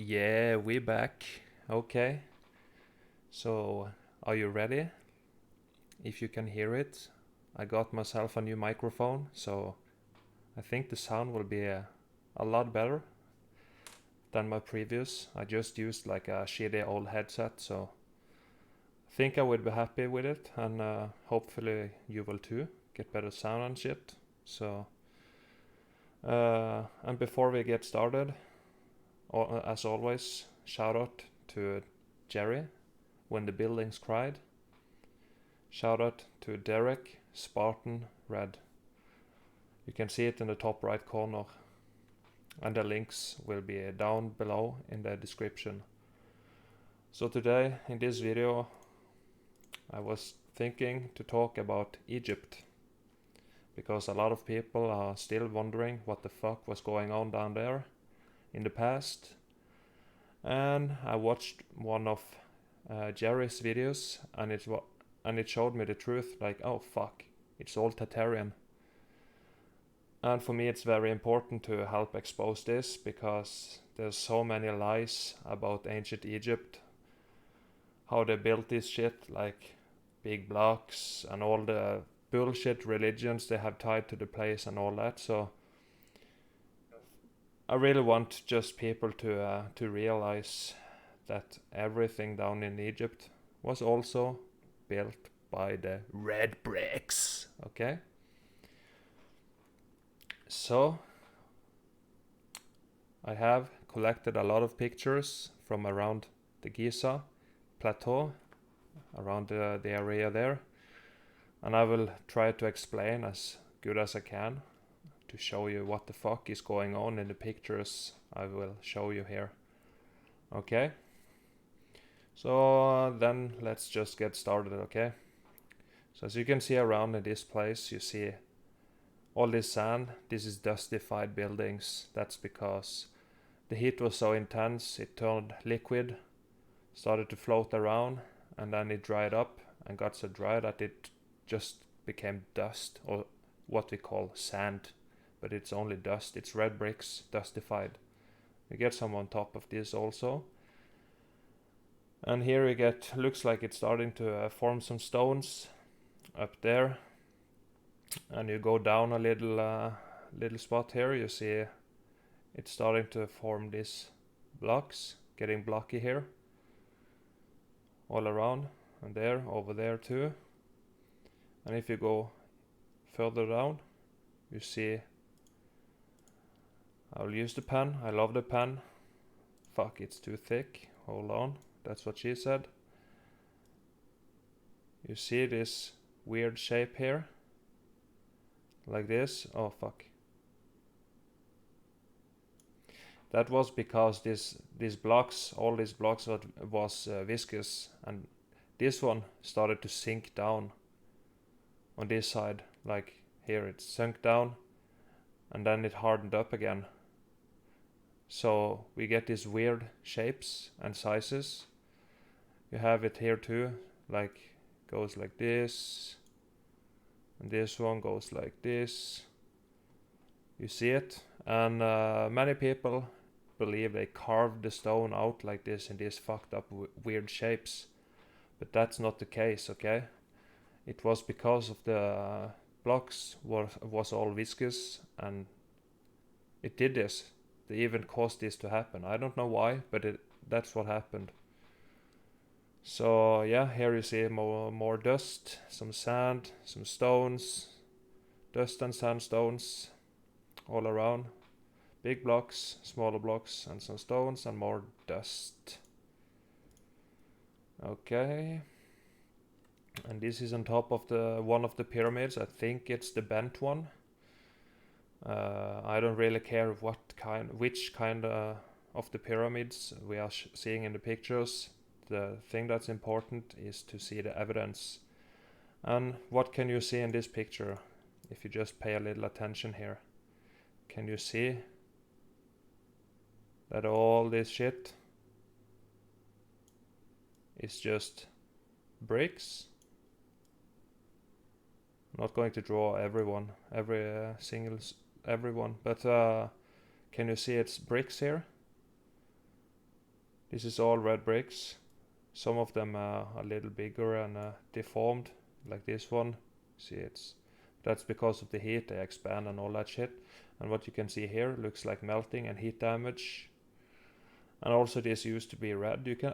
Yeah, we back. Okay. So, are you ready? If you can hear it, I got myself a new microphone, so I think the sound will be a lot better than my previous. I just used like a shitty old headset, so I think I would be happy with it, and hopefully you will too. Get better sound and shit. So, and before we get started, as always, shout out to Jerry when the buildings cried. Shout out to Derek, Spartan, Red. You can see it in the top right corner, and the links will be down below in the description. So today, in this video, I was thinking to talk about Egypt, because a lot of people are still wondering what the fuck was going on down there in the past. And I watched one of Jerry's videos, and it showed me the truth, like, oh fuck, it's all Tartarian. And for me it's very important to help expose this, because there's so many lies about ancient Egypt, how they built this shit, like big blocks and all the bullshit religions they have tied to the place and all that. So I really want just people to realize that everything down in Egypt was also built by the red bricks. Okay? So I have collected a lot of pictures from around the Giza plateau, around the area there, and I will try to explain as good as I can to show you what the fuck is going on in the pictures I will show you here. Okay? So then let's just get started, okay? So as you can see around in this place, you see all this sand. This is dustified buildings. That's because the heat was so intense, it turned liquid, started to float around, and then it dried up and got so dry that it just became dust, or what we call sand, but it's only dust. It's red bricks, dustified. We get some on top of this also. And here we get, looks like it's starting to form some stones up there. And you go down a little spot here, you see it's starting to form these blocks, getting blocky here, all around, and there, over there too. And if you go further down, you see, I'll use the pen, I love the pen. Fuck, it's too thick, hold on, that's what she said. You see this weird shape here, like this. Oh fuck. That was because these blocks, all these blocks was viscous, and this one started to sink down on this side, like here it sunk down, and then it hardened up again. So we get these weird shapes and sizes. You have it here too, like goes like this, and this one goes like this. You see it, and many people believe they carved the stone out like this in these fucked up weird shapes, but that's not the case. Okay, it was because of the blocks was all viscous, and it did this. They even caused this to happen. I don't know why, but that's what happened. So yeah, here you see more dust, some sand, some stones, dust and sandstones all around. Big blocks, smaller blocks, and some stones, and more dust. Okay. And this is on top of one of the pyramids. I think it's the bent one. I don't really care which kind of the pyramids we are seeing in the pictures. The thing that's important is to see the evidence. And what can you see in this picture? If you just pay a little attention here, can you see that all this shit is just bricks? I'm not going to draw every one, but can you see it's bricks here? This is all red bricks. Some of them are a little bigger and deformed, like this one. See, that's because of the heat, they expand and all that shit. And what you can see here looks like melting and heat damage. And also this used to be red. You can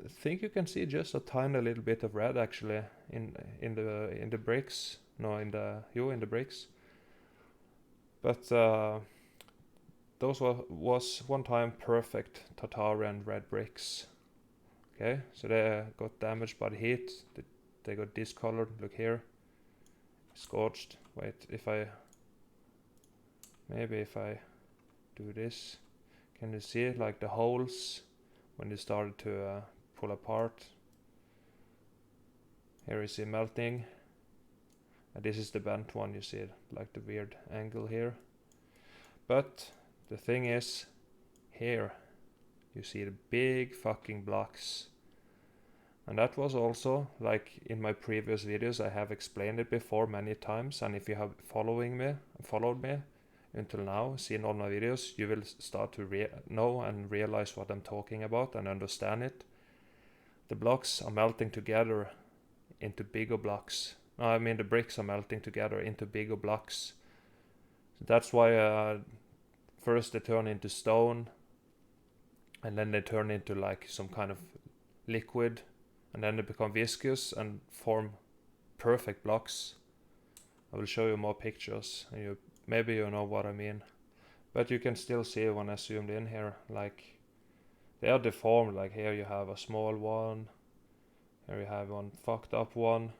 think you can see just a tiny little bit of red actually in the bricks. No, in the bricks. But those was one time perfect Tartarian red bricks. Okay, so they got damaged by the heat. They got discolored. Look here, scorched. Wait, maybe if I do this, can you see like the holes when they started to pull apart? Here you see melting. And this is the bent one. You see it, like the weird angle here. But the thing is, here you see the big fucking blocks. And that was also, like in my previous videos, I have explained it before many times. And if you have followed me until now, seen all my videos, you will start to know and realize what I'm talking about and understand it. The blocks are melting together into bigger blocks. No, I mean the bricks are melting together into bigger blocks. So that's why first they turn into stone, and then they turn into like some kind of liquid, and then they become viscous and form perfect blocks. I will show you more pictures, and maybe you know what I mean. But you can still see when I zoomed in here, like they are deformed. Like here you have a small one, here you have one fucked up one.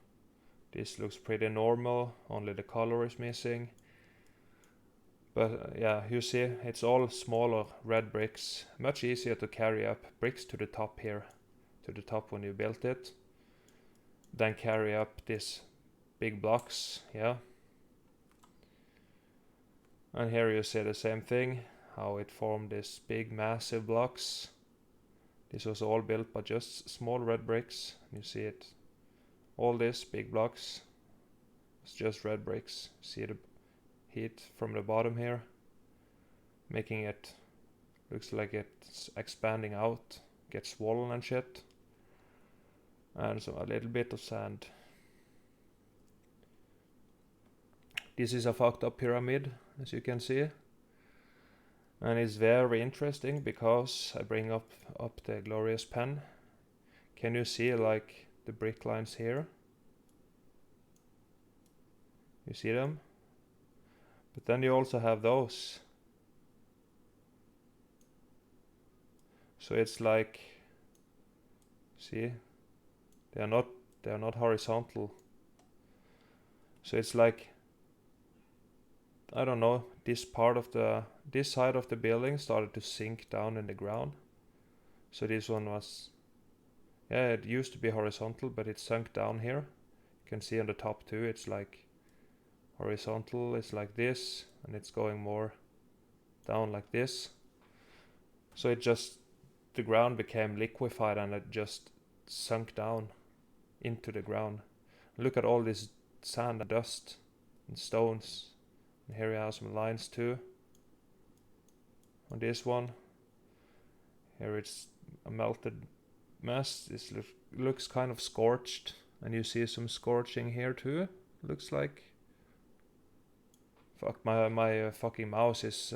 This looks pretty normal, only the color is missing. But yeah, you see, it's all smaller red bricks. Much easier to carry up bricks to the top here, to the top when you built it, than carry up these big blocks, yeah. And here you see the same thing, how it formed these big massive blocks. This was all built by just small red bricks. You see it, all these big blocks, it's just red bricks. See the heat from the bottom here, making it looks like it's expanding out, gets swollen and shit. And so a little bit of sand. This is a fucked up pyramid, as you can see. And it's very interesting because I bring up the glorious pen. Can you see like the brick lines here? You see them? But then you also have those. So it's like, see, they are not horizontal. So it's like, I don't know, this side of the building started to sink down in the ground. So this one was, yeah, it used to be horizontal, but it sunk down here. You can see on the top too, it's like horizontal, it's like this, and it's going more down like this. So the ground became liquefied and it just sunk down into the ground. Look at all this sand and dust and stones. And here we have some lines too. On this one, here it's a melted mess. This looks kind of scorched, and you see some scorching here too. Looks like. Fuck, my fucking mouse is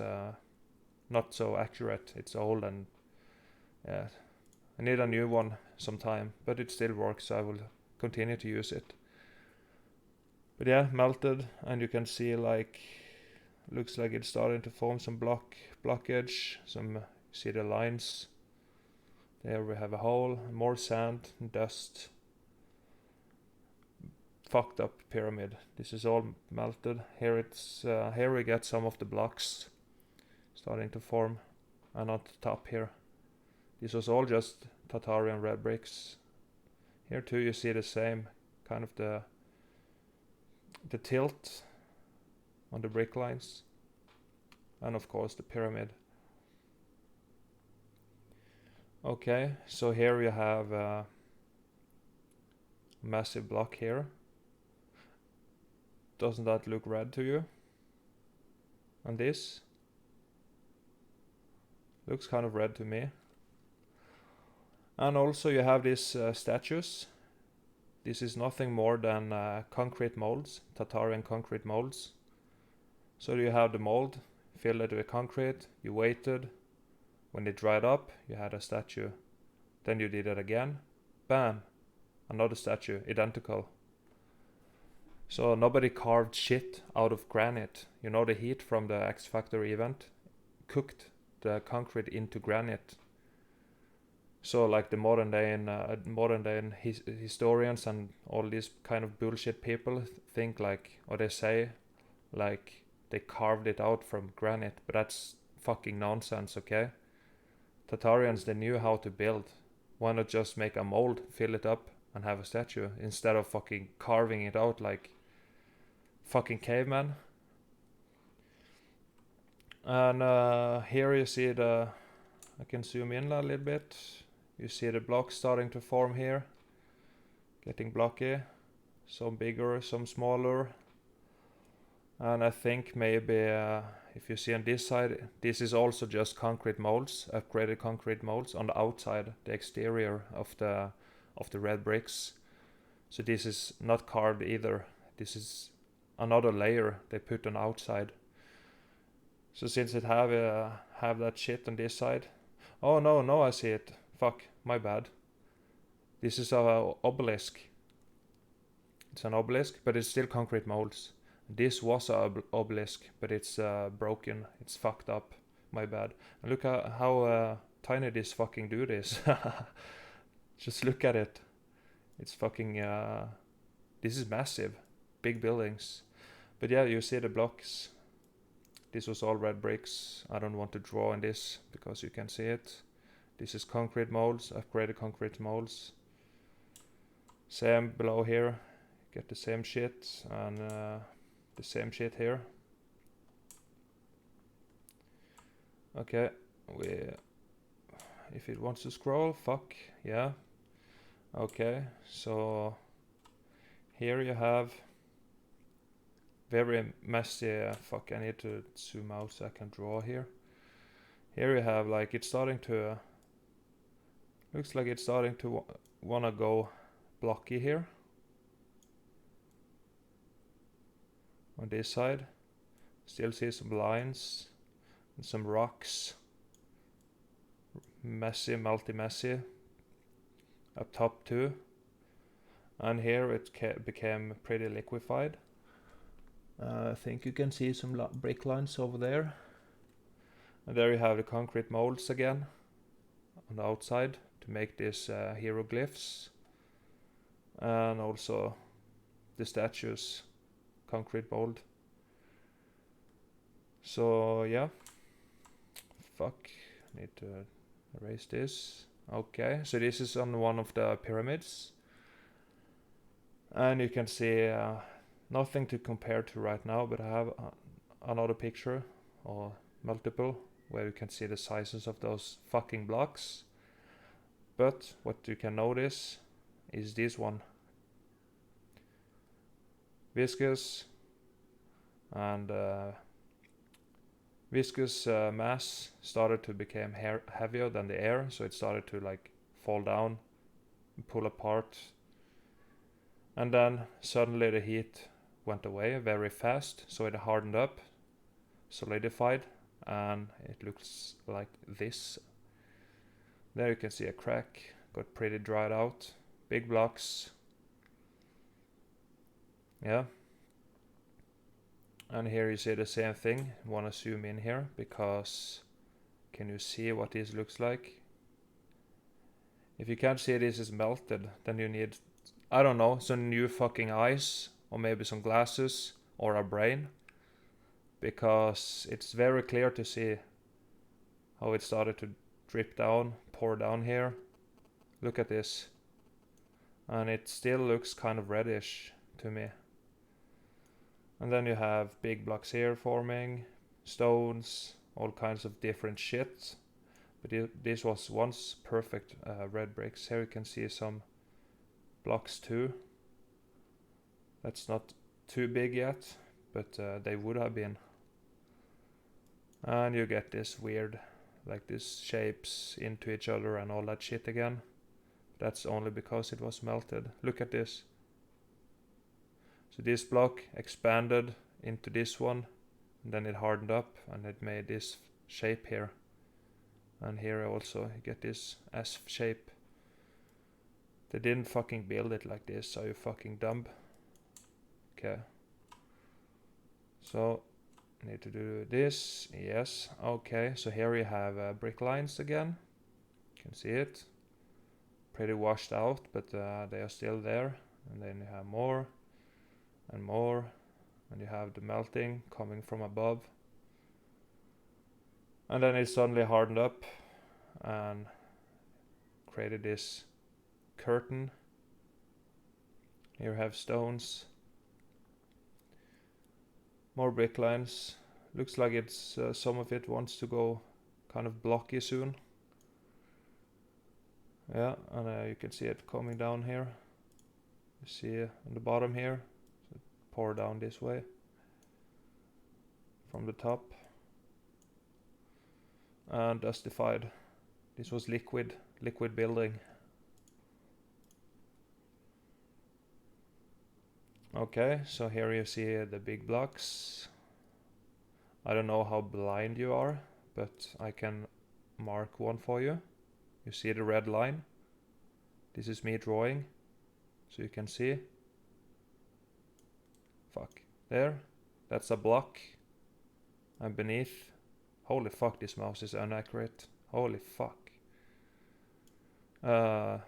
not so accurate. It's old and yeah, I need a new one sometime, but it still works, so I will continue to use it. But yeah, melted, and you can see like, looks like it's starting to form some blockage. See the lines. There we have a hole, more sand and dust. Fucked up pyramid. This is all melted. Here we get some of the blocks starting to form, and on the top here. This was all just Tartarian red bricks. Here too you see the same kind of the tilt on the brick lines, and of course the pyramid. Okay, so here you have a massive block here. Doesn't that look red to you? And this looks kind of red to me. And also you have these statues. This is nothing more than concrete molds, Tartarian concrete molds. So you have the mold, filled it with concrete, you waited, when it dried up, you had a statue. Then you did it again, bam, another statue, identical. So nobody carved shit out of granite. You know, the heat from the X Factor event cooked the concrete into granite. So like the modern day historians and all these kind of bullshit people think like, or they say like they carved it out from granite, but that's fucking nonsense, okay? Tartarians, they knew how to build. Why not just make a mold, fill it up, and have a statue instead of fucking carving it out like fucking caveman? And here you see I can zoom in a little bit. You see the blocks starting to form here. Getting blocky. Some bigger, some smaller. And I think maybe if you see on this side, this is also just concrete molds, upgraded concrete molds on the outside, the exterior of the red bricks. So this is not carved either. This is another layer they put on outside. So since it have that shit on this side, oh no, I see it. Fuck, my bad. This is a obelisk. It's an obelisk, but it's still concrete molds. This was a obelisk, but it's broken. It's fucked up. My bad. And look how tiny this fucking dude is. Just look at it. It's fucking. This is massive. Big buildings. But yeah, you see the blocks. This was all red bricks. I don't want to draw in this because you can see it. This is concrete molds, upgraded concrete molds. Same below here. Get the same shit and the same shit here. Okay, if it wants to scroll, fuck, yeah. Okay, so here you have very messy, fuck, I need to zoom out so I can draw here. Here you have like, it's starting to, looks like it's starting to wanna go blocky here. On this side, still see some lines and some rocks. Messy, multi-messy. Up top too. And here it became pretty liquefied. I think you can see some brick lines over there. And there you have the concrete molds again on the outside to make these hieroglyphs. And also the statues, concrete mold. So yeah, fuck, need to erase this. Okay, so this is on one of the pyramids. And you can see nothing to compare to right now, but I have another picture, or multiple, where you can see the sizes of those fucking blocks. But what you can notice is this one. Viscous and viscous mass started to become heavier than the air, so it started to like fall down and pull apart. And then suddenly the heat went away very fast, so it hardened up, solidified, and it looks like this. There you can see a crack, got pretty dried out, big blocks. Yeah. And here you see the same thing. I want to zoom in here because can you see what this looks like? If you can't see this is melted, then you need, I don't know, some new fucking eyes or maybe some glasses or a brain, because it's very clear to see how it started to drip down, pour down here. Look at this. And it still looks kind of reddish to me. And then you have big blocks here forming, stones, all kinds of different shit. But this was once perfect red bricks. Here you can see some blocks too. That's not too big yet, but they would have been. And you get this weird, like this shapes into each other and all that shit again. That's only because it was melted. Look at this. So this block expanded into this one, and then it hardened up and it made this shape here. And here also you get this S shape. They didn't fucking build it like this. Are you fucking dumb? Okay. So need to do this. Yes. Okay. So here you have brick lines again. You can see it. Pretty washed out, but they are still there. And then you have more and more, and you have the melting coming from above. And then it suddenly hardened up and created this curtain. Here you have stones. More brick lines. Looks like it's some of it wants to go kind of blocky soon. Yeah, and you can see it coming down here. You see on the bottom here, so pour down this way from the top. And dustified. This was liquid building. Okay, so here you see the big blocks. I don't know how blind you are, but I can mark one for you. You see the red line? This is me drawing, so you can see. Fuck. There. That's a block. And beneath. Holy fuck, this mouse is inaccurate. Holy fuck.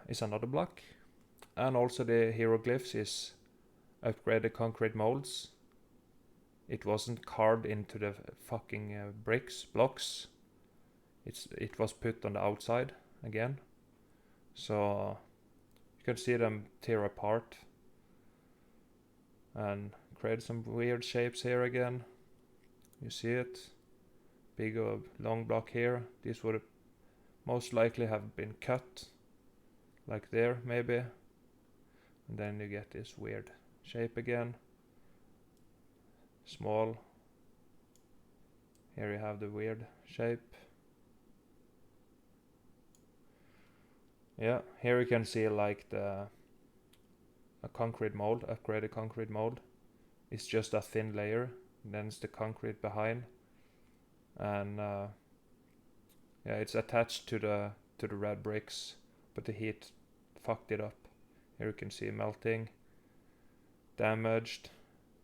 Is another block. And also the hieroglyphs is upgraded concrete molds. It wasn't carved into the fucking blocks. It was put on the outside again. So you can see them tear apart and create some weird shapes here again. You see it? Big long block here. This would most likely have been cut like there maybe. And then you get this weird shape again. Small. Here you have the weird shape. Yeah, here you can see like a concrete mold, upgraded concrete mold. It's just a thin layer. Then it's the concrete behind. And yeah, it's attached to the red bricks, but the heat fucked it up. Here you can see melting, damaged,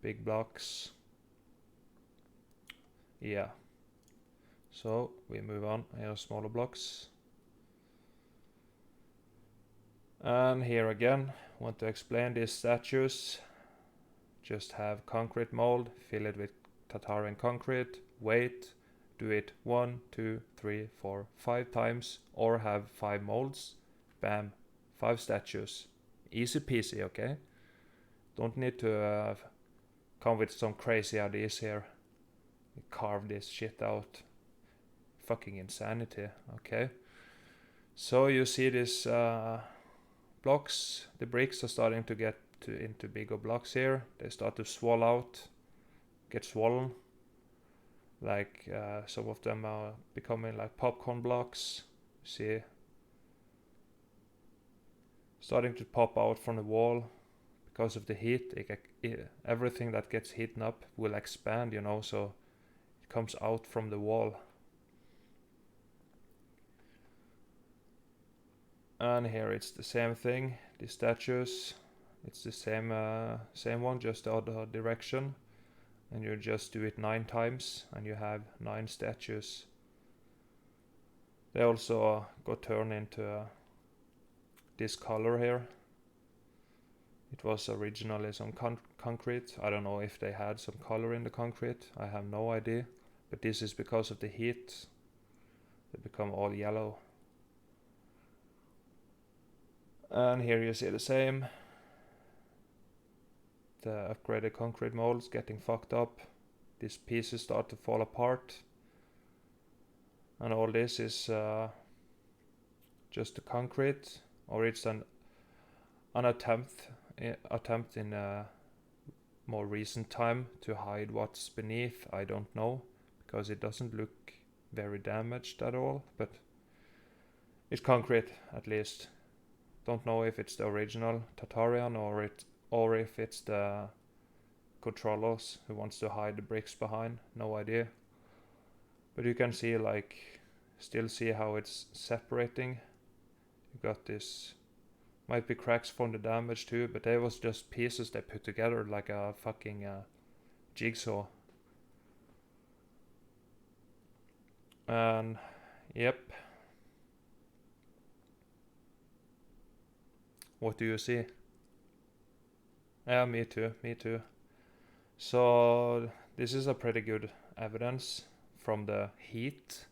big blocks. Yeah. So we move on. Here are smaller blocks. And here again, want to explain these statues. Just have concrete mold, fill it with Tartarian concrete, wait, do it 1, 2, 3, 4, 5 times, or have 5 molds. Bam, 5 statues. Easy peasy, okay? Don't need to come with some crazy ideas here. Carve this shit out. Fucking insanity, okay? So you see this blocks, the bricks are starting to get into bigger blocks here. They start to swell out, get swollen. Like some of them are becoming like popcorn blocks. You see, starting to pop out from the wall because of the heat. Everything that gets heated up will expand, you know, so it comes out from the wall. And here it's the same thing. The statues, it's the same one, just the other direction. And you just do it 9 times, and you have 9 statues. They also got turned into this color here. It was originally some concrete. I don't know if they had some color in the concrete. I have no idea. But this is because of the heat. They become all yellow. And here you see the same. The upgraded concrete molds getting fucked up. These pieces start to fall apart. And all this is just the concrete, or it's an attempt in a more recent time to hide what's beneath. I don't know, because it doesn't look very damaged at all, but it's concrete at least. Don't know if it's the original Tartarian or if it's the controllers who wants to hide the bricks behind. No idea. But you can see, like, still see how it's separating. You got this, might be cracks from the damage too, but they was just pieces they put together like a fucking jigsaw. And yep. What do you see? Yeah, me too, me too. So this is a pretty good evidence from the heat.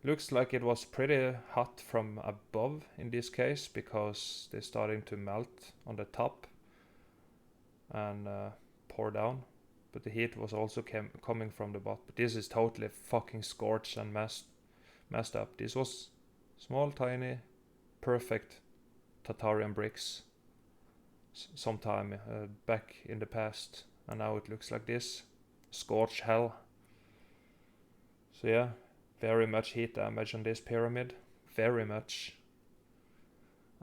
Looks like it was pretty hot from above in this case, because they're starting to melt on the top and pour down. But the heat was also coming from the bottom. But this is totally fucking scorched and messed up. This was small, tiny, perfect Tartarian bricks sometime back in the past, and now it looks like this. Scorched hell. So yeah, very much heat damage on this pyramid. Very much.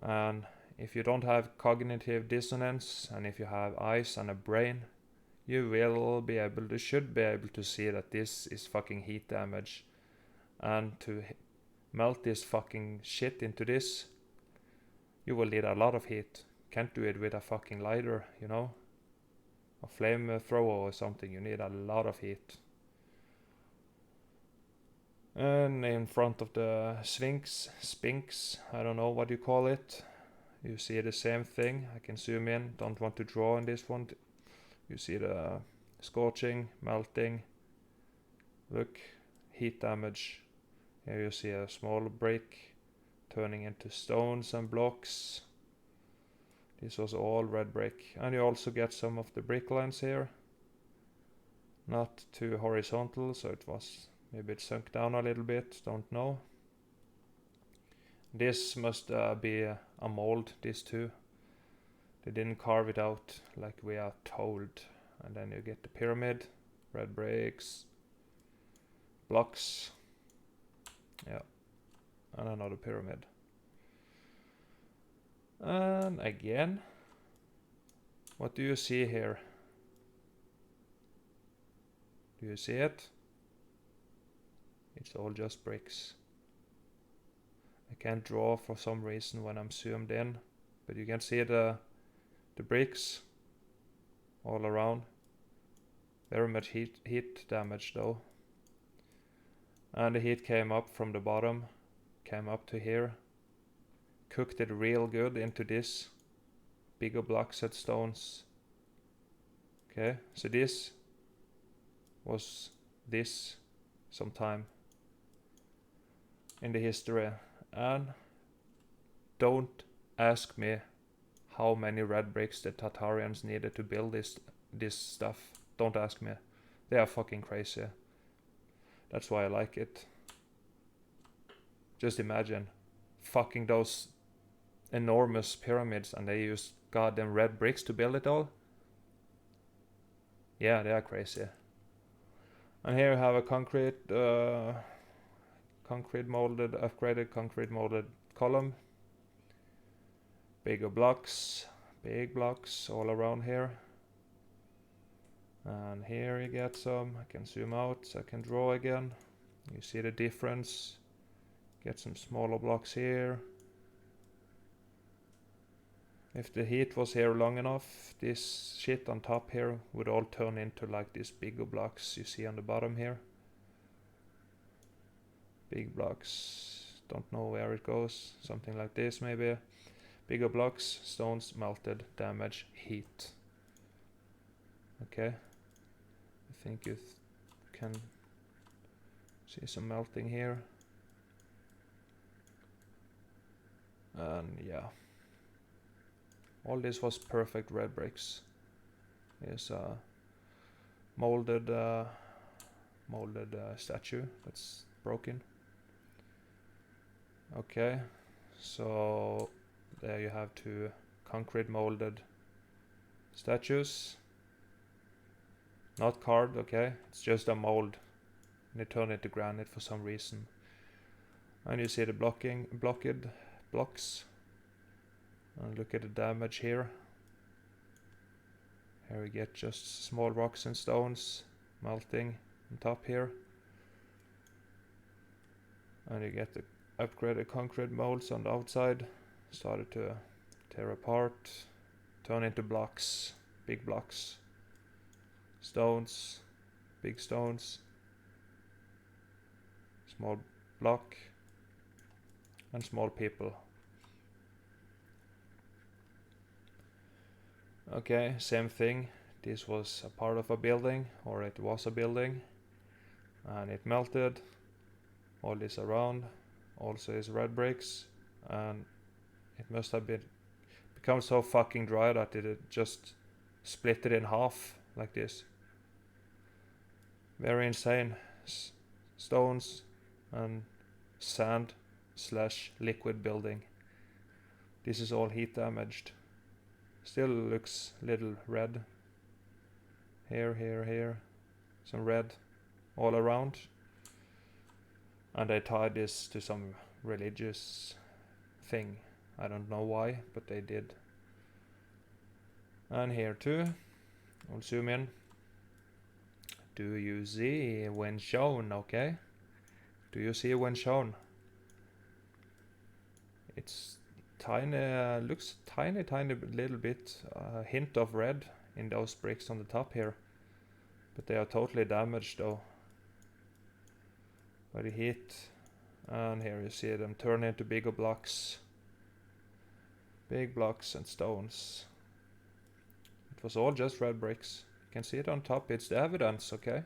And if you don't have cognitive dissonance, and if you have eyes and a brain, you should be able to see that this is fucking heat damage. And to melt this fucking shit into this, you will need a lot of heat. Can't do it with a fucking lighter, you know? A flamethrower or something. You need a lot of heat. And in front of the Sphinx, I don't know what you call it. You see the same thing. I can zoom in. Don't want to draw on this one. You see the scorching, melting. Look, heat damage. Here you see a small brick turning into stones and blocks. This was all red brick. And you also get some of the brick lines here. Not too horizontal, so it was maybe it sunk down a little bit, don't know. This must be a mold, this too. They didn't carve it out like we are told. And then you get the pyramid, red bricks, blocks. Yeah, and another pyramid. And again, what do you see here? Do you see it? It's all just bricks. I can't draw for some reason when I'm zoomed in, but you can see the bricks all around. Very much heat damage though. And the heat came up from the bottom, came up to here, cooked it real good into this bigger blocks and stones. Okay, so this was this sometime in the history. And don't ask me how many red bricks the Tartarians needed to build this stuff. Don't ask me. They are fucking crazy. That's why I like it. Just imagine fucking those enormous pyramids and they use goddamn red bricks to build it all. Yeah, they are crazy. And here you have a upgraded concrete molded column. Bigger blocks, big blocks all around here. And here you get some. I can zoom out so I can draw again. You see the difference. Get some smaller blocks here. If the heat was here long enough, this shit on top here would all turn into like these bigger blocks you see on the bottom here. Big blocks, don't know where it goes, something like this maybe. Bigger blocks, stones, melted, damage, heat. Okay, I think you can see some melting here. And yeah. All this was perfect red bricks. Here's a molded statue that's broken. Okay, so there you have two concrete molded statues. Not carved, okay, it's just a mold. And they turn it to granite for some reason. And you see the blocked blocks. And look at the damage here. Here we get just small rocks and stones melting on top here. And you get the upgraded concrete molds on the outside. Started to tear apart, turn into blocks, big blocks. Stones, big stones. Small block. And small people. Okay, same thing. This was a part of a building, or it was a building, and it melted. All this around also is red bricks, and it must have become so fucking dry that it just split it in half like this. Very insane. Stones and sand / liquid building. This is all heat damaged. Still looks little red. Here. Some red all around. And they tied this to some religious thing. I don't know why, but they did. And here too. I'll zoom in. Do you see when shown, okay? Do you see when shown? It's tiny, looks tiny little bit, hint of red in those bricks on the top here. But they are totally damaged though by the heat. And here you see them turn into bigger blocks. Big blocks and stones. It was all just red bricks. You can see it on top, it's the evidence, okay?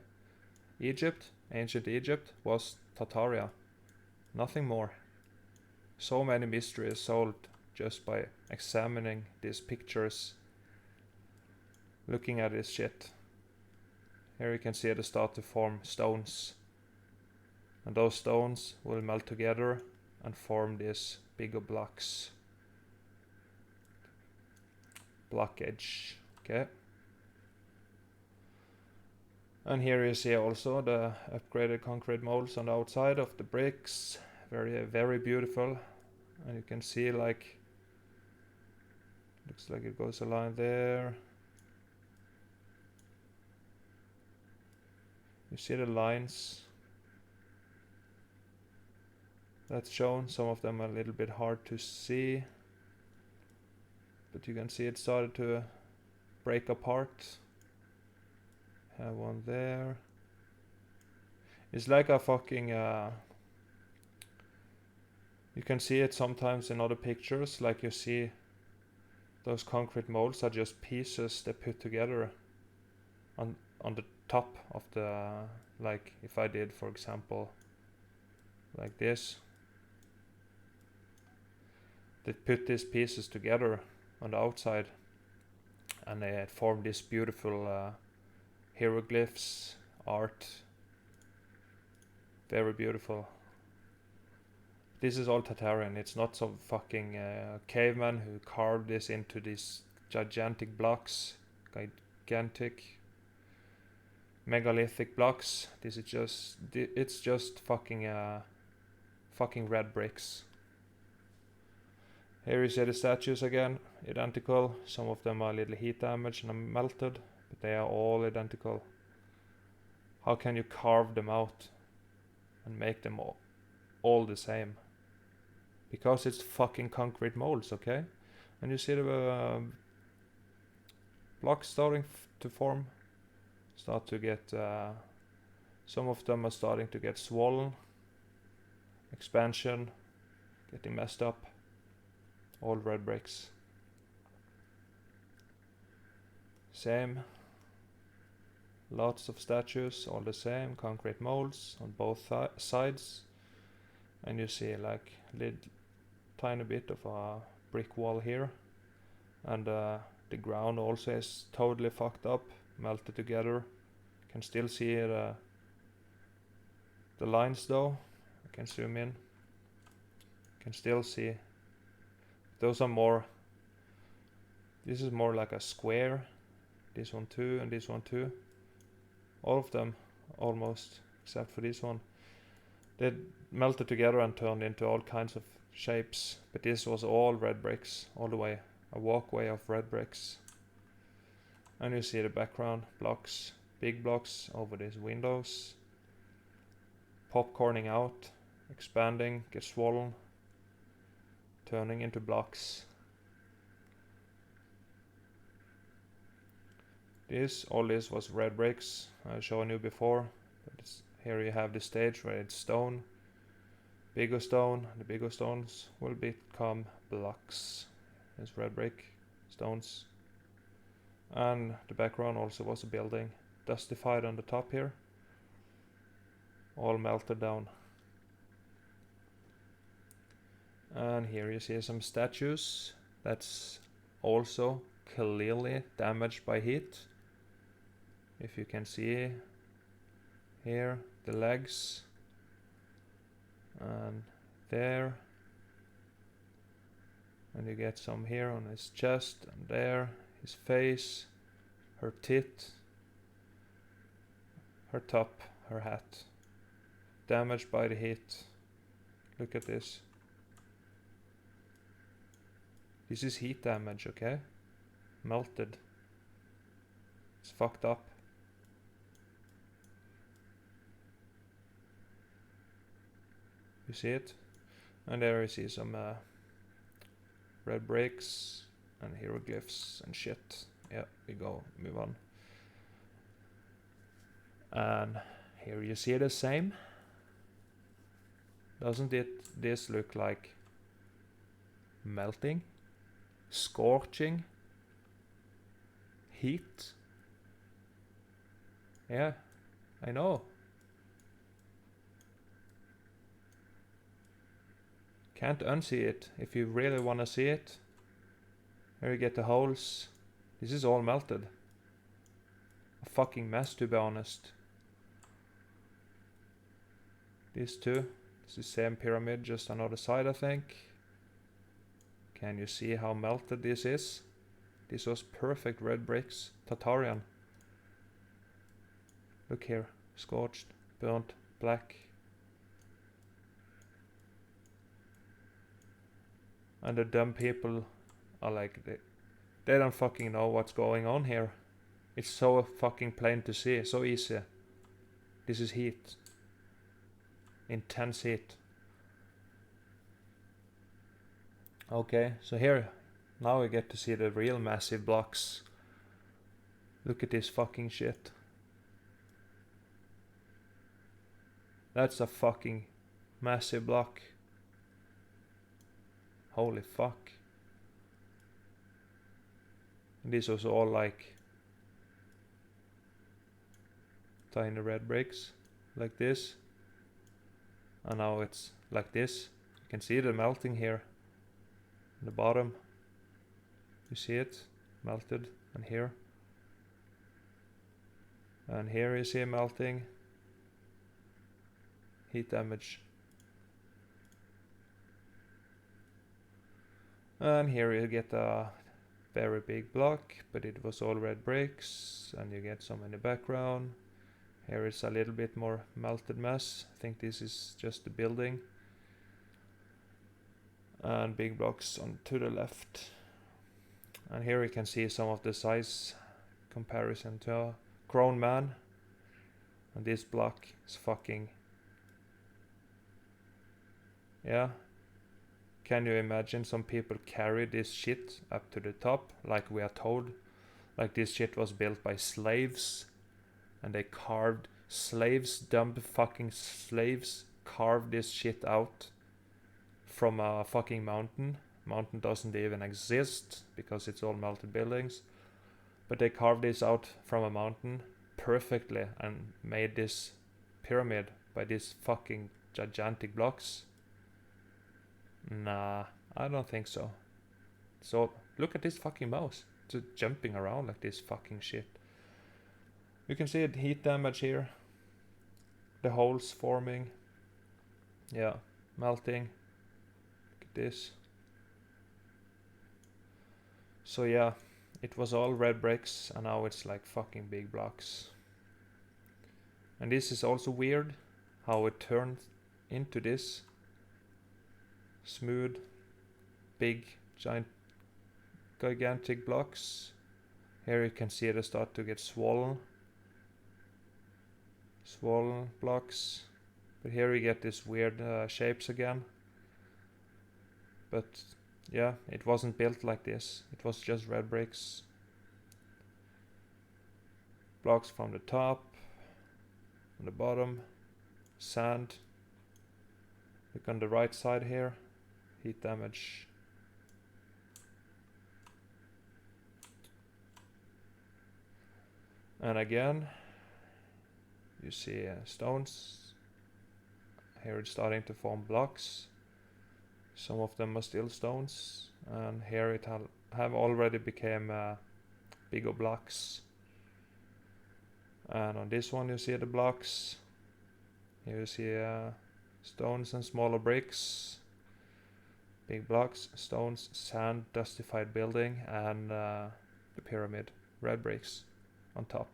Egypt, ancient Egypt, was Tartaria. Nothing more. So many mysteries solved just by examining these pictures. Looking at this shit. Here you can see they start to form stones. And those stones will melt together and form these bigger blocks. Blockage, okay? And here you see also the upgraded concrete molds on the outside of the bricks. Very beautiful. And you can see like, looks like it goes a line there. You see the lines that's shown. Some of them are a little bit hard to see, but you can see it started to break apart. Have one there. It's like a fucking you can see it sometimes in other pictures, like you see those concrete molds are just pieces they put together on the top of the, like if I did for example like this, they put these pieces together on the outside and they form this beautiful hieroglyphs art. Very beautiful. This is all Tartarian. It's not some fucking caveman who carved this into these gigantic blocks, gigantic megalithic blocks. This is just, it's just fucking red bricks. Here you see the statues again, identical. Some of them are a little heat damaged and melted, but they are all identical. How can you carve them out and make them all the same? Because it's fucking concrete molds, okay? And you see the blocks starting to form, start to get, some of them are starting to get swollen, expansion, getting messed up. All red bricks. Same. Lots of statues, all the same, concrete molds on both sides. And you see like tiny bit of a brick wall here. And the ground also is totally fucked up, melted together. You can still see the lines though. I can zoom in. You can still see. Those are more, this is more like a square. This one too, and this one too. All of them, almost, except for this one. They melted together and turned into all kinds of shapes, but this was all red bricks, all the way. A walkway of red bricks. And you see the background blocks, big blocks over these windows. Popcorning out, expanding, gets swollen, turning into blocks. All this was red bricks, I've shown you before. But here you have the stage where it's stone, bigger stone. The bigger stones will become blocks. It's red brick stones. And the background also was a building, dustified on the top here, all melted down. And here you see some statues that's also clearly damaged by heat. If you can see here, the legs, and there, and you get some here on his chest, and there, his face, her tit, her top, her hat, damaged by the heat. Look at this. This is heat damage, okay? Melted. It's fucked up. You see it? And there you see some red bricks and hieroglyphs and shit. Yeah, we go, move on. And here you see the same. Doesn't this look like melting? Scorching? Heat? Yeah, I know. Can't unsee it if you really want to see it. Here you get the holes. This is all melted. A fucking mess, to be honest. These two. It's the same pyramid, just another side, I think. Can you see how melted this is? This was perfect red bricks. Tartarian. Look here. Scorched, burnt, black. And the dumb people are like, they don't fucking know what's going on here. It's so fucking plain to see, so easy. This is heat. Intense heat. Okay, so here, now we get to see the real massive blocks. Look at this fucking shit. That's a fucking massive block. Holy fuck. And this was all like tiny red bricks, like this. And now it's like this. You can see the melting here. In the bottom. You see it? Melted. And here. And here you see it melting. Heat damage. And here you get a very big block, but it was all red bricks, and you get some in the background. Here is a little bit more melted mess. I think this is just the building. And big blocks on to the left. And here you can see some of the size comparison to a grown man. And this block is fucking... Yeah. Can you imagine some people carry this shit up to the top, like we are told? Like this shit was built by slaves, and they carved slaves, dumb fucking slaves, carved this shit out from a fucking mountain. Mountain doesn't even exist because it's all melted buildings. But they carved this out from a mountain perfectly and made this pyramid by these fucking gigantic blocks. Nah, I don't think so. So, look at this fucking mouse. It's jumping around like this fucking shit. You can see it, heat damage here. The holes forming. Yeah, melting. Look at this. So yeah, it was all red bricks and now it's like fucking big blocks. And this is also weird, how it turned into this smooth, big, gigantic blocks. Here you can see they start to get swollen blocks. But here we get these weird shapes again. But yeah, it wasn't built like this. It was just red bricks. Blocks from the top, on the bottom, sand. Look on the right side here, heat damage. And again, you see stones. Here it's starting to form blocks. Some of them are still stones, and here it have already become bigger blocks. And on this one you see the blocks. Here you see stones and smaller bricks. Big blocks, stones, sand, dustified building, and the pyramid, red bricks on top.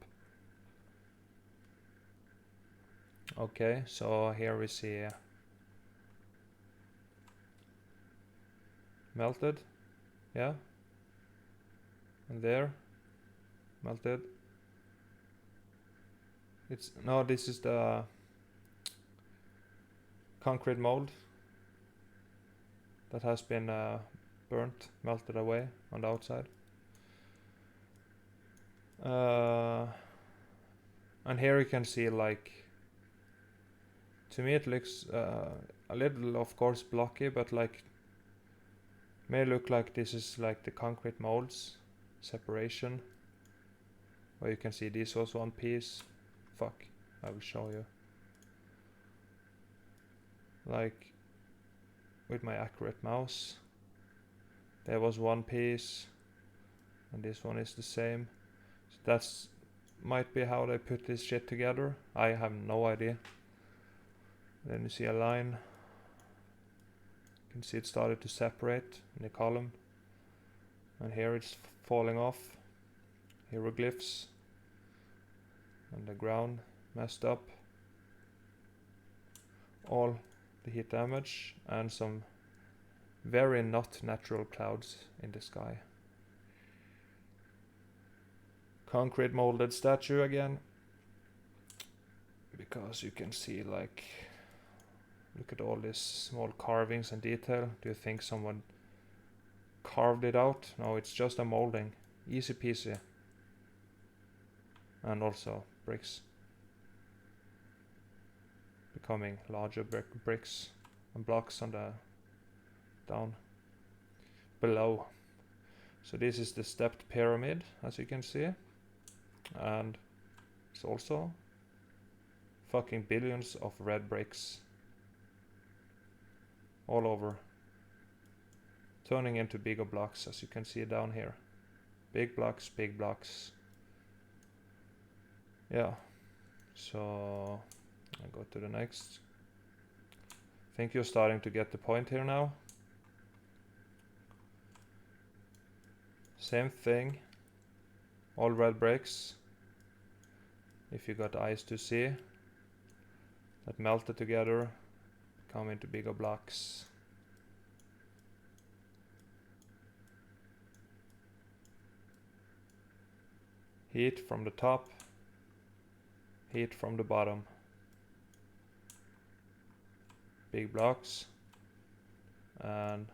Okay, so here we see melted, yeah, and there, melted. No, this is the concrete mold that has been burnt, melted away on the outside. And here you can see, like, to me it looks a little, of course, blocky, but like may look like this is like the concrete molds separation, where you can see this was one piece. Fuck, I will show you. Like with my accurate mouse, there was one piece, and this one is the same. So that's might be how they put this shit together. I have no idea. Then you see a line. You can see it started to separate in the column, and here it's falling off. Hieroglyphs, and the ground messed up. All the heat damage, and some very not natural clouds in the sky. Concrete molded statue again, because you can see, like, look at all these small carvings and detail. Do you think someone carved it out? No, it's just a molding. Easy peasy. And also bricks. Becoming larger bricks and blocks on the down below. So this is the stepped pyramid, as you can see. And it's also fucking billions of red bricks all over, turning into bigger blocks, as you can see down here. Big blocks, big blocks. Yeah, so I go to the next. I think you're starting to get the point here now. Same thing, all red bricks. If you got eyes to see, that melted together, come into bigger blocks. Heat from the top, heat from the bottom. Big blocks and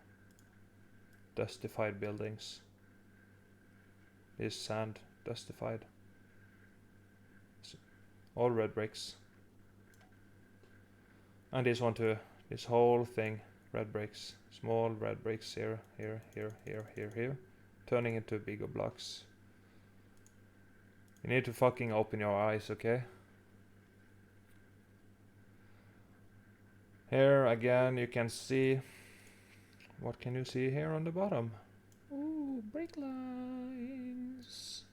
dustified buildings. This sand dustified. All red bricks. And this one too. This whole thing, red bricks. Small red bricks here, here, here, here, here, here. Turning into bigger blocks. You need to fucking open your eyes, okay? Here again you can see. What can you see here on the bottom? Ooh, brick lines.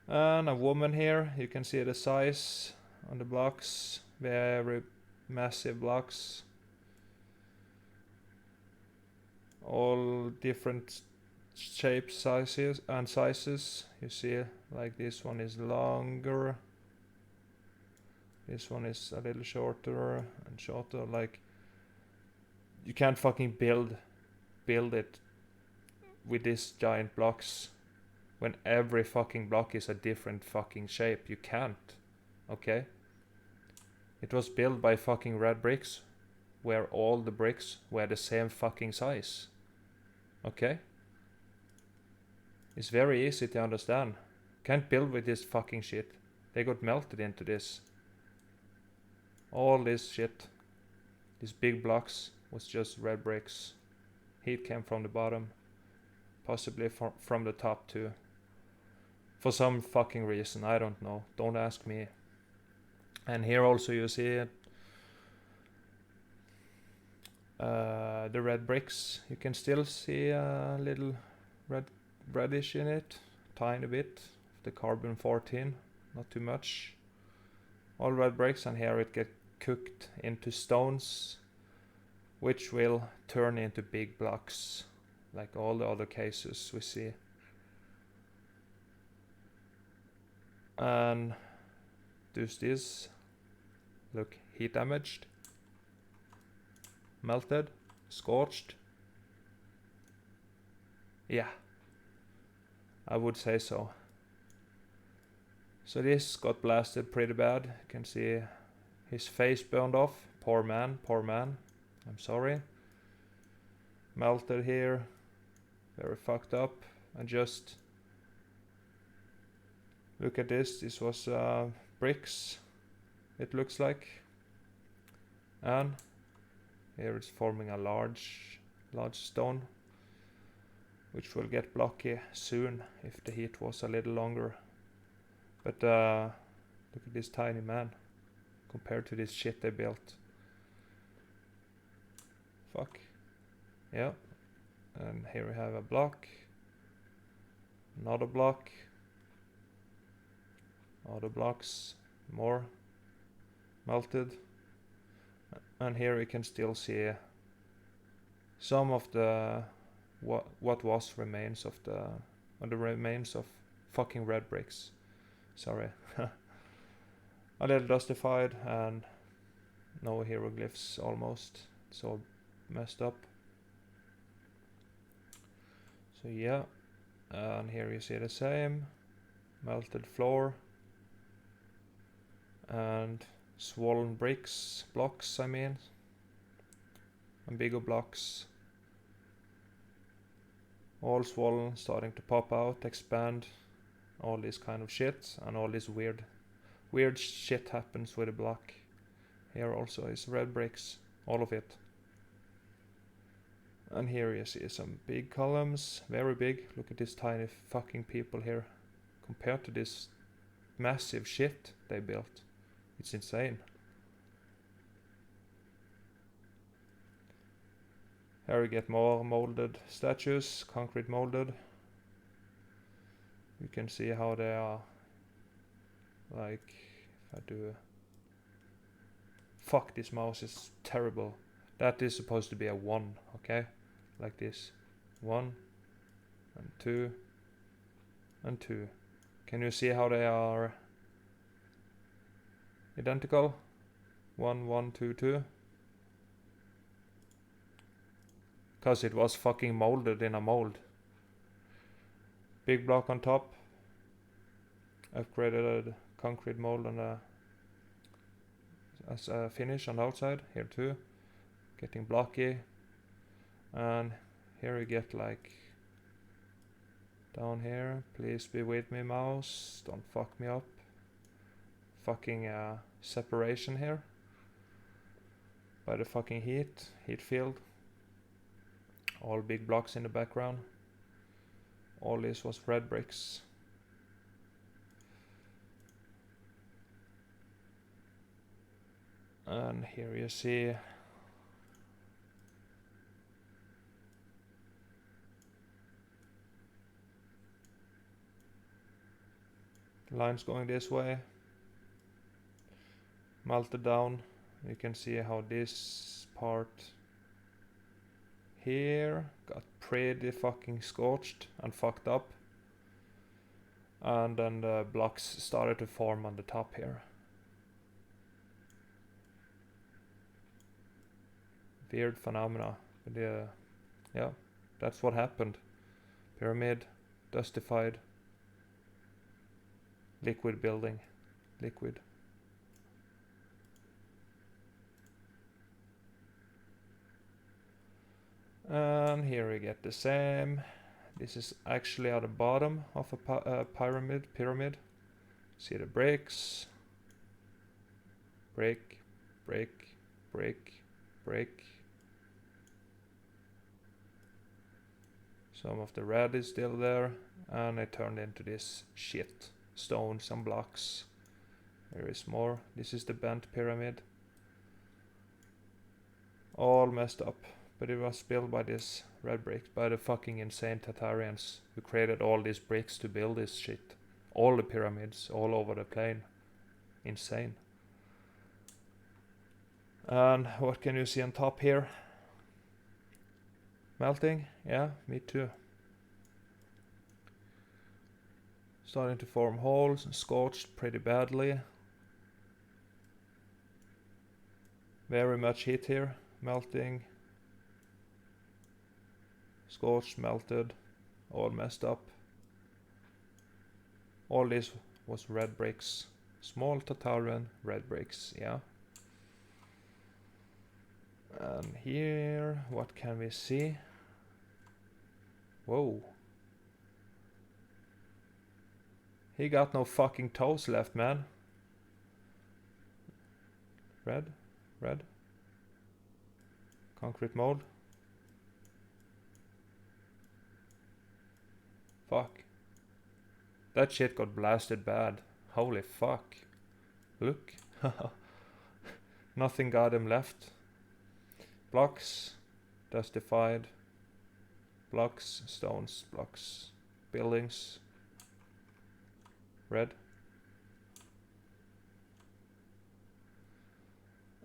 And a woman here. You can see the size on the blocks. Very massive blocks. All different shapes, sizes and sizes. You see, like this one is longer. This one is a little shorter and shorter. Like, you can't fucking build it with these giant blocks when every fucking block is a different fucking shape. You can't. Okay? It was built by fucking red bricks, where all the bricks were the same fucking size. Okay? It's very easy to understand. Can't build with this fucking shit. They got melted into this. All this shit, these big blocks, was just red bricks. Heat came from the bottom, possibly from the top too. For some fucking reason, I don't know. Don't ask me. And here also you see it. The red bricks. You can still see a little reddish in it, tiny bit. The carbon 14, not too much. All red bricks, and here it get cooked into stones, which will turn into big blocks, like all the other cases we see. And does this look heat damaged, melted, scorched? Yeah, I would say so. So this got blasted pretty bad. You can see his face burned off. Poor man, poor man. I'm sorry. Melted here. Very fucked up. And just look at this. This was bricks, it looks like. And here it's forming a large stone, which will get blocky soon if the heat was a little longer. But look at this tiny man compared to this shit they built. Fuck. Yeah. And here we have a block. Another block. Other blocks. More melted. And here we can still see some of the what was remains of the remains of fucking red bricks. Sorry. A little dustified and no hieroglyphs almost. It's all messed up. So yeah, and here you see the same. Melted floor. And swollen blocks I mean. And bigger blocks. All swollen, starting to pop out, expand. All this kind of shit, and all this weird shit happens with the block. Here also is red bricks, all of it. And here you see some big columns, very big. Look at this tiny fucking people here, compared to this massive shit they built. It's insane. Here we get more molded statues, concrete molded. You can see how they are, like, if I do... Fuck, this mouse is terrible. That is supposed to be a 1, okay? Like this. 1, and 2, and 2. Can you see how they are identical? 1, 1, 2, 2. Because it was fucking molded in a mold. Big block on top. Upgraded concrete mold on as a finish on the outside. Here too. Getting blocky. And here we get like down here. Please be with me, mouse. Don't fuck me up. Fucking separation here. By the fucking heat field. All big blocks in the background. All this was red bricks. And here you see lines going this way. Melted down. You can see how this part here got pretty fucking scorched and fucked up. And then the blocks started to form on the top here. Weird phenomena. But yeah, that's what happened. Pyramid, dustified, liquid building, liquid. And here we get the same. This is actually at the bottom of a pyramid. See the breaks. Break, break, break, break. Some of the red is still there, and it turned into this shit. Stones and blocks. There is more. This is the bent pyramid. All messed up. But it was built by this red bricks, by the fucking insane Tartarians who created all these bricks to build this shit. All the pyramids all over the plane. Insane. And what can you see on top here? Melting? Yeah, me too. Starting to form holes, scorched pretty badly. Very much heat here. Melting. Scorched, melted. All messed up. All this was red bricks. Small Tartarian red bricks, yeah. And here, what can we see? Whoa. He got no fucking toes left, man. Red, red. Concrete mold. Fuck. That shit got blasted bad. Holy fuck. Look. Nothing got him left. Blocks. Dustified. Blocks. Stones. Blocks. Buildings. Red.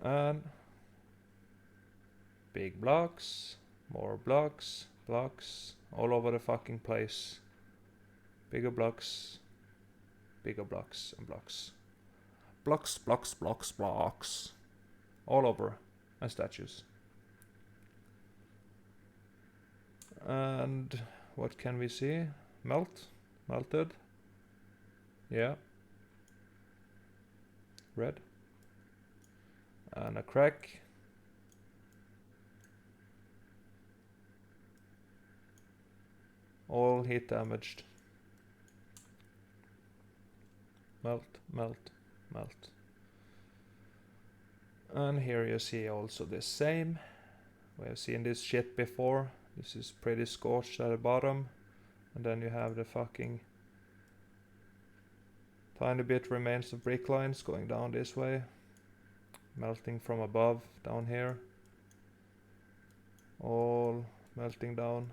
And big blocks. More blocks. Blocks. All over the fucking place. Bigger blocks. Bigger blocks and blocks. Blocks, blocks, blocks, blocks. All over. And statues. And what can we see? Melted. Yeah. Red. And a crack. All heat damaged. Melt, melt, melt. And here you see also the same. We have seen this shit before. This is pretty scorched at the bottom. And then you have the fucking tiny bit remains of brick lines going down this way. Melting from above down here. All melting down.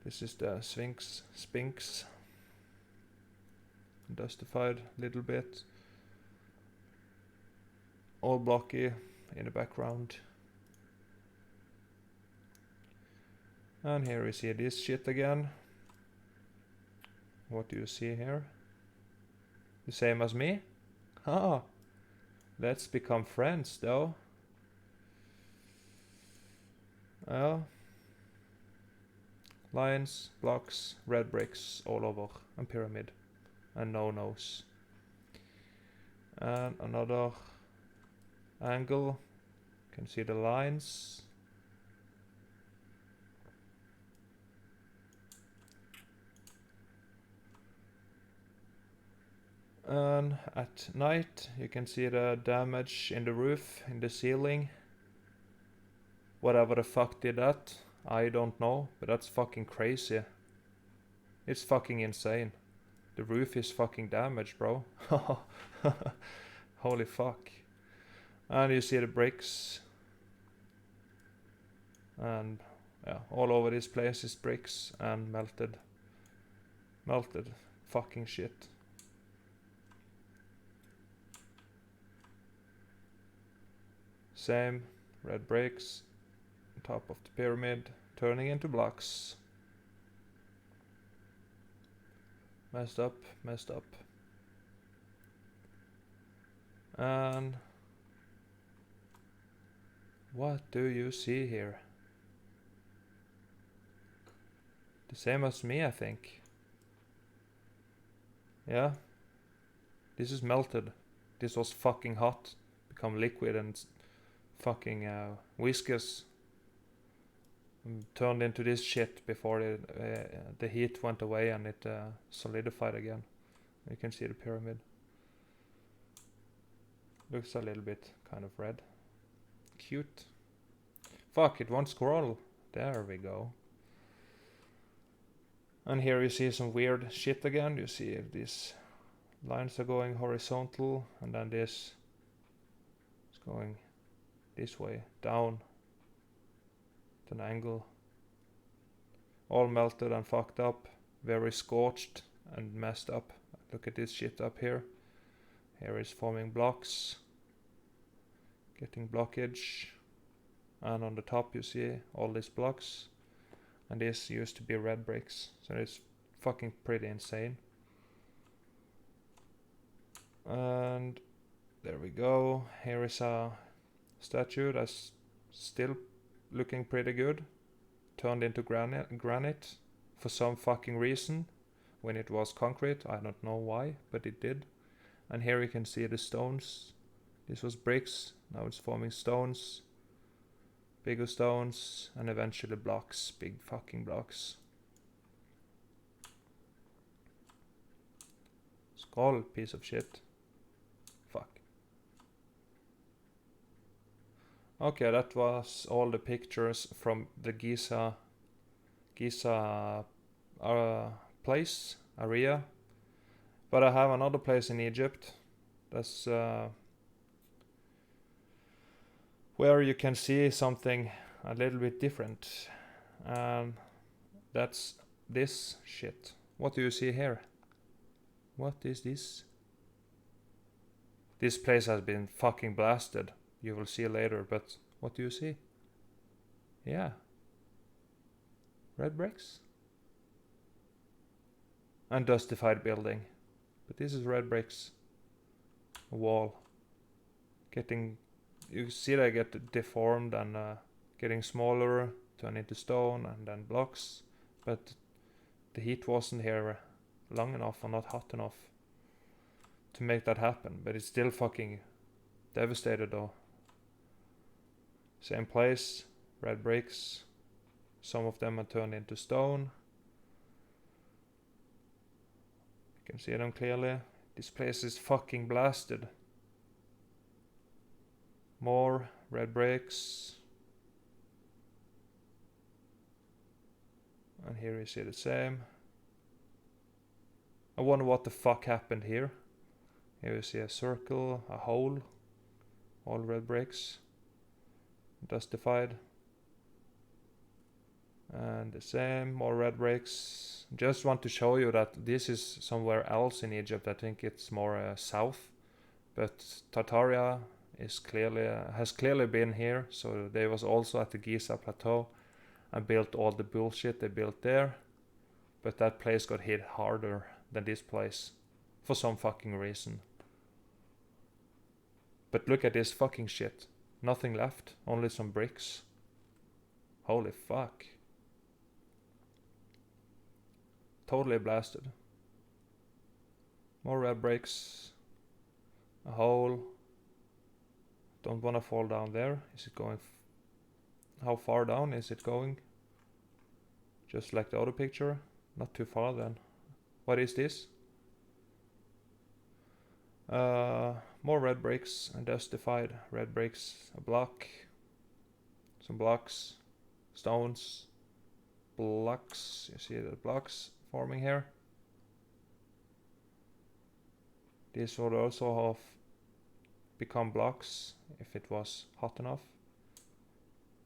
This is the Sphinx. Dustified a little bit. All blocky in the background. And here we see this shit again. What do you see here? The same as me? Ah, let's become friends though. Well, lines, blocks, red bricks all over, and pyramid, and no nose. And another angle, you can see the lines. And at night you can see the damage in the roof, in the ceiling. Whatever the fuck did that, I don't know, but that's fucking crazy. It's fucking insane. The roof is fucking damaged, bro. Holy fuck. And you see the bricks. And yeah, all over this place is bricks and melted. Melted fucking shit. Same, red bricks, top of the pyramid, turning into blocks. Messed up. And What do you see here? The same as me, I think. Yeah. This is melted. This was fucking hot. Become liquid and fucking viscous. And turned into this shit before the heat went away and it solidified again. You can see the pyramid. Looks a little bit kind of red. Cute. Fuck, it won't scroll. There we go. And here you see some weird shit again. You see these lines are going horizontal and then this is going this way, down at an angle. All melted and fucked up. Very scorched and messed up. Look at this shit up here. Here is forming blocks. Getting blockage. And on the top you see all these blocks. And this used to be red bricks. So it's fucking pretty insane. And there we go. Here is a statue that's still looking pretty good. Turned into granite for some fucking reason. When it was concrete, I don't know why, but it did. And here you can see the stones. This was bricks, now it's forming stones. Bigger stones, and eventually blocks, big fucking blocks. Skull, piece of shit. Fuck. Okay, that was all the pictures from the Giza place, area. But I have another place in Egypt. That's where you can see something a little bit different. And that's this shit. What do you see here? What is this? This place has been fucking blasted. You will see later, but what do you see? Yeah. Red bricks. Unjustified building. But this is red bricks. A wall. Getting... You see they get deformed and getting smaller, turn into stone and then blocks. But the heat wasn't here long enough or not hot enough to make that happen. But it's still fucking devastated though. Same place, red bricks. Some of them are turned into stone. You can see them clearly. This place is fucking blasted. More red bricks. And here you see the same. I wonder what the fuck happened here. Here you see a circle, a hole. All red bricks. Dustified. And the same, more red bricks. Just want to show you that this is somewhere else in Egypt. I think it's more south. But Tartaria is has clearly been here. So they was also at the Giza plateau and built all the bullshit they built there. But that place got hit harder than this place. For some fucking reason. But look at this fucking shit. Nothing left. Only some bricks. Holy fuck. Totally blasted. More red bricks. A hole. Don't wanna fall down there. Is it going... How far down is it going? Just like the other picture. Not too far then. What is this? More red bricks and justified red bricks. A block. Some blocks. Stones. Blocks. You see the blocks forming here. This would also have become blocks if it was hot enough.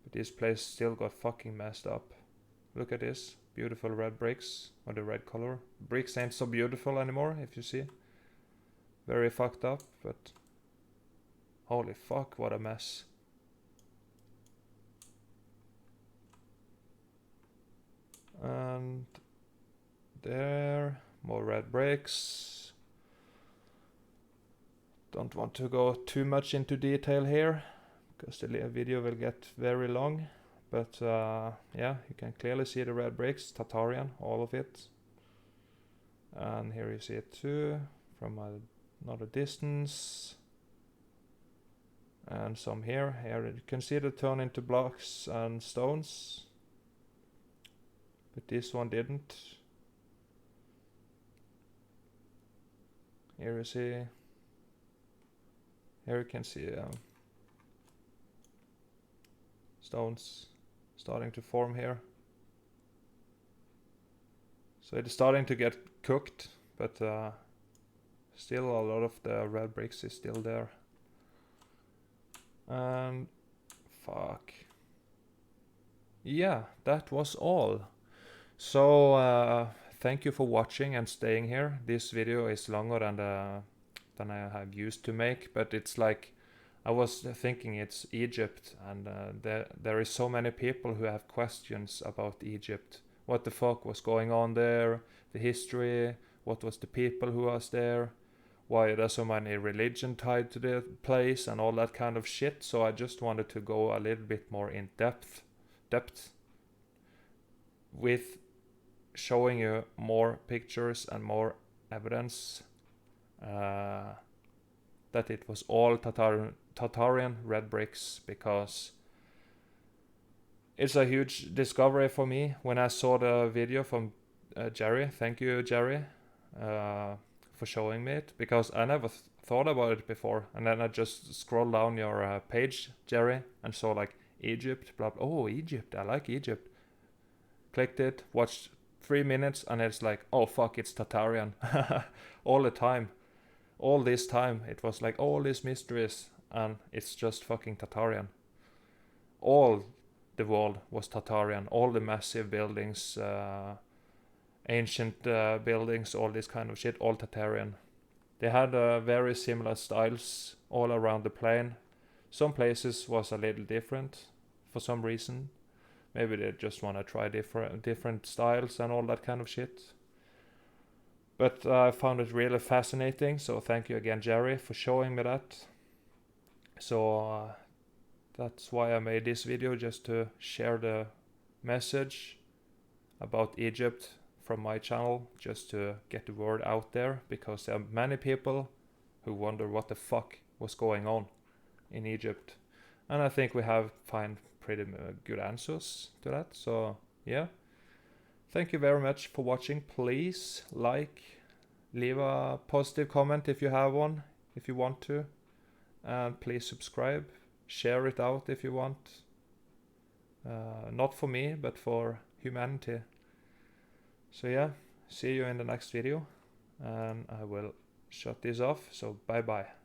But this place still got fucking messed up. Look at this. Beautiful red bricks. Or the red color. Bricks ain't so beautiful anymore, if you see. Very fucked up, but... Holy fuck, what a mess. And... There. More red bricks. Don't want to go too much into detail here. because the video will get very long. But yeah, you can clearly see the red bricks, Tartarian, all of it. And here you see it too, from another distance. And some here. Here you can see it turn into blocks and stones. But this one didn't. Here you see. Here you can see stones starting to form here. So it's starting to get cooked, but still a lot of the red bricks is still there. And fuck. Yeah, that was all. So thank you for watching and staying here. This video is longer than I have used to make, but it's like I was thinking it's Egypt, and there is so many people who have questions about Egypt. What the fuck was going on there? The history. What was the people who was there? Why there's so many religion tied to the place and all that kind of shit. So I just wanted to go a little bit more in depth with showing you more pictures and more evidence that it was all Tartarian red bricks, because it's a huge discovery for me when I saw the video from Jerry. Thank you, Jerry, for showing me it, because I never thought about it before. And then I just scrolled down your page, Jerry, and saw like Egypt, blah, blah. Oh, Egypt, I like Egypt. Clicked it, watched 3 minutes, and it's like, oh fuck, it's Tartarian. All the time. All this time, it was like all these mysteries, and it's just fucking Tartarian. All the world was Tartarian. All the massive buildings, ancient buildings, all this kind of shit, all Tartarian. They had very similar styles all around the plain. Some places was a little different for some reason. Maybe they just want to try different styles and all that kind of shit. But I found it really fascinating, so thank you again, Jerry, for showing me that. So that's why I made this video, just to share the message about Egypt from my channel, just to get the word out there, because there are many people who wonder what the fuck was going on in Egypt. And I think we have found pretty good answers to that. So yeah, thank you very much for watching. Please like, leave a positive comment if you have one, if you want to, and please subscribe, share it out if you want. Not for me, but for humanity. So yeah, see you in the next video, and I will shut this off. So bye bye.